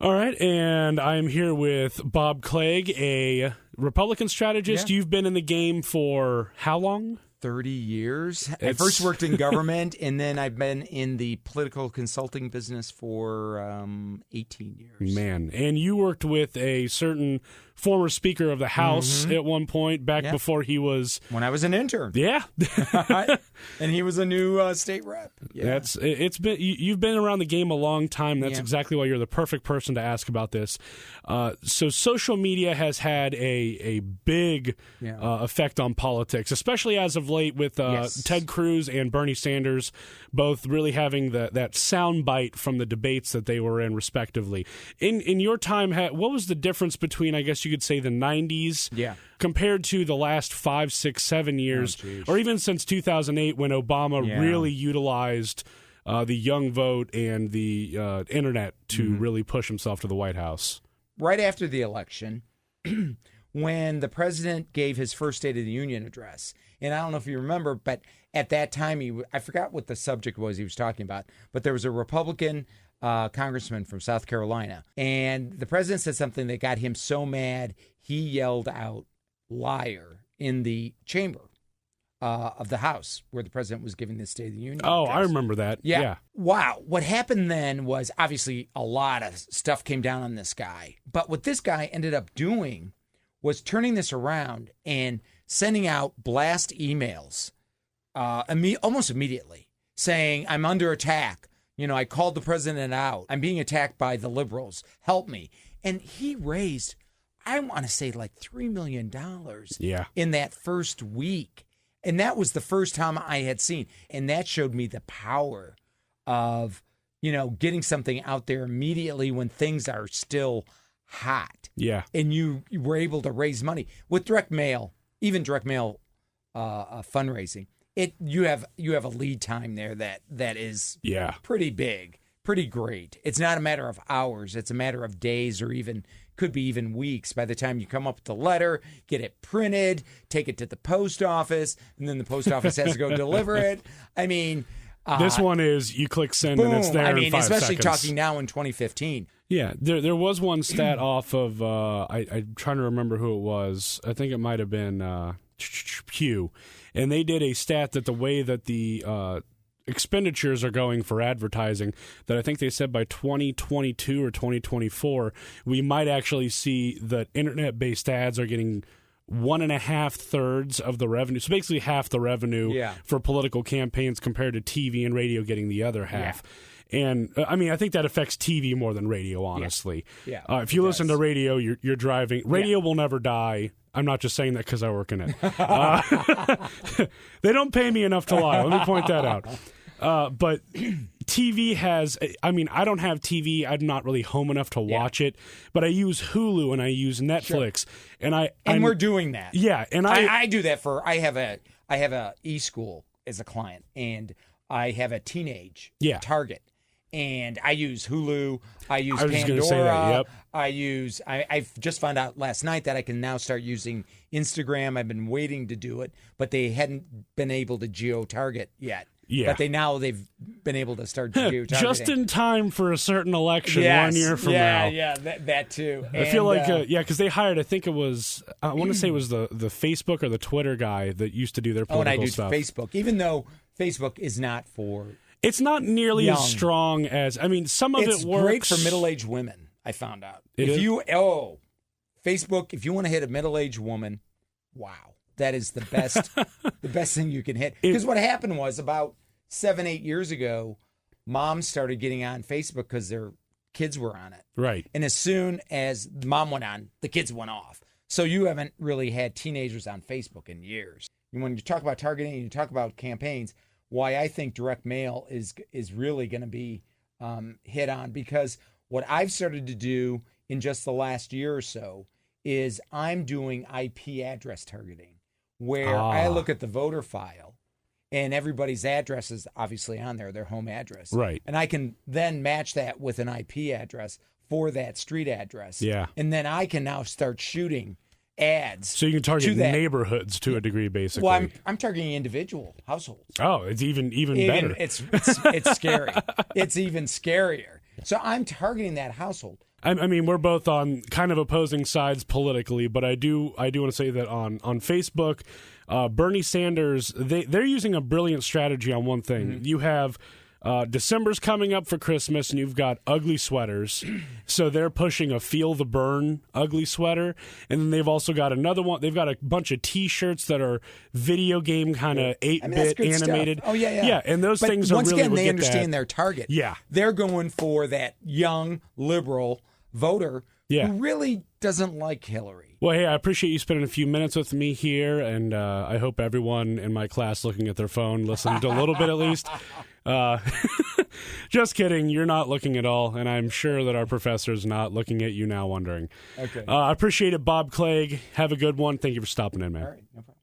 All right, and I'm here with Bob Clegg, a Republican strategist. Yeah. You've been in the game for how long? 30 years. I first worked in government, and then I've been in the political consulting business for 18 years. Man, and you worked with a certain former Speaker of the House at one point, back before he was... When I was an intern. Yeah. And he was a new state rep. Yeah. You've been around the game a long time. That's exactly why you're the perfect person to ask about this. So social media has had a big effect on politics, especially as of late with Ted Cruz and Bernie Sanders both really having that sound bite from the debates that they were in, respectively. In your time, what was the difference between, I guess you could say, the 90s compared to the last 5, 6, 7 years, or even since 2008 when Obama really utilized the young vote and the internet to really push himself to the White House? Right after the election, when the president gave his first State of the Union address, and I don't know if you remember, but at that time, I forgot what the subject was he was talking about, but there was a Republican congressman from South Carolina, and the president said something that got him so mad, he yelled out, "Liar," in the chamber of the House where the president was giving the State of the Union Oh, address. I remember that. Yeah. Wow. What happened then was obviously a lot of stuff came down on this guy, but what this guy ended up doing was turning this around and sending out blast emails almost immediately saying, "I'm under attack. You know, I called the president out. I'm being attacked by the liberals. Help me." And he raised, I want to say, like $3 million in that first week. And that was the first time I had seen. And that showed me the power of, getting something out there immediately when things are still hot. Yeah. And you were able to raise money with direct mail, even direct mail fundraising. You have a lead time there that is pretty big, pretty great. It's not a matter of hours. It's a matter of days, or could be even weeks by the time you come up with the letter, get it printed, take it to the post office, and then the post office has to go deliver it. I mean, this one is you click send and it's there. In 5 especially seconds. talking now in 2015. Yeah, there was one stat off of I'm trying to remember who it was. I think it might have been Pew, and they did a stat that the way that the expenditures are going for advertising, that I think they said by 2022 or 2024, we might actually see that internet-based ads are getting 1.5 thirds of the revenue. So basically half the revenue for political campaigns compared to TV and radio getting the other half. And I think that affects TV more than radio, honestly. If you listen to radio, you're driving. Radio will never die. I'm not just saying that because I work in it. They don't pay me enough to lie. Let me point that out. But TV has, I don't have TV. I'm not really home enough to watch it, but I use Hulu and I use Netflix. And we're doing that. Yeah. And I do that I have a e-school as a client, and I have a teenage target. And I use Hulu. I use Pandora. Say that, I've just found out last night that I can now start using Instagram. I've been waiting to do it, but they hadn't been able to geo-target yet. Yeah. But they've been able to start geo-targeting. Just in time for a certain election 1 year from now. Yeah, that too. I feel like, because they hired, I think it was, I want to say it was the Facebook or the Twitter guy that used to do their political stuff. And I do Facebook, even though Facebook is not for... It's not nearly as strong as, some of it works. It's great for middle-aged women, I found out. Facebook, if you want to hit a middle-aged woman, wow. That is the best the best thing you can hit. Because what happened was about 7-8 years ago, moms started getting on Facebook because their kids were on it. Right. And as soon as mom went on, the kids went off. So you haven't really had teenagers on Facebook in years. And when you talk about targeting and you talk about campaigns, why I think direct mail is really going to be hit on, because what I've started to do in just the last year or so is I'm doing IP address targeting, where I look at the voter file and everybody's address is obviously on there, their home address. Right. And I can then match that with an IP address for that street address. Yeah. And then I can now start shooting ads. So you can target neighborhoods to a degree, basically. Well, I'm targeting individual households. Oh, it's even better. It's scary. It's even scarier. So I'm targeting that household. I mean, we're both on kind of opposing sides politically, but I do want to say that on Facebook, Bernie Sanders, they're using a brilliant strategy on one thing. You have December's coming up for Christmas, and you've got ugly sweaters. So they're pushing a Feel the Burn ugly sweater. And then they've also got another one. They've got a bunch of T-shirts that are video game kind of 8-bit animated. Stuff. Oh, yeah. Yeah, and those things are once really again, they understand their target. Yeah. They're going for that young, liberal voter who really doesn't like Hillary. Well, hey, I appreciate you spending a few minutes with me here, and I hope everyone in my class looking at their phone listened a little bit at least. Just kidding. You're not looking at all, and I'm sure that our professor's not looking at you now wondering. Okay. I appreciate it, Bob Clegg. Have a good one. Thank you for stopping in, man. All right. No problem.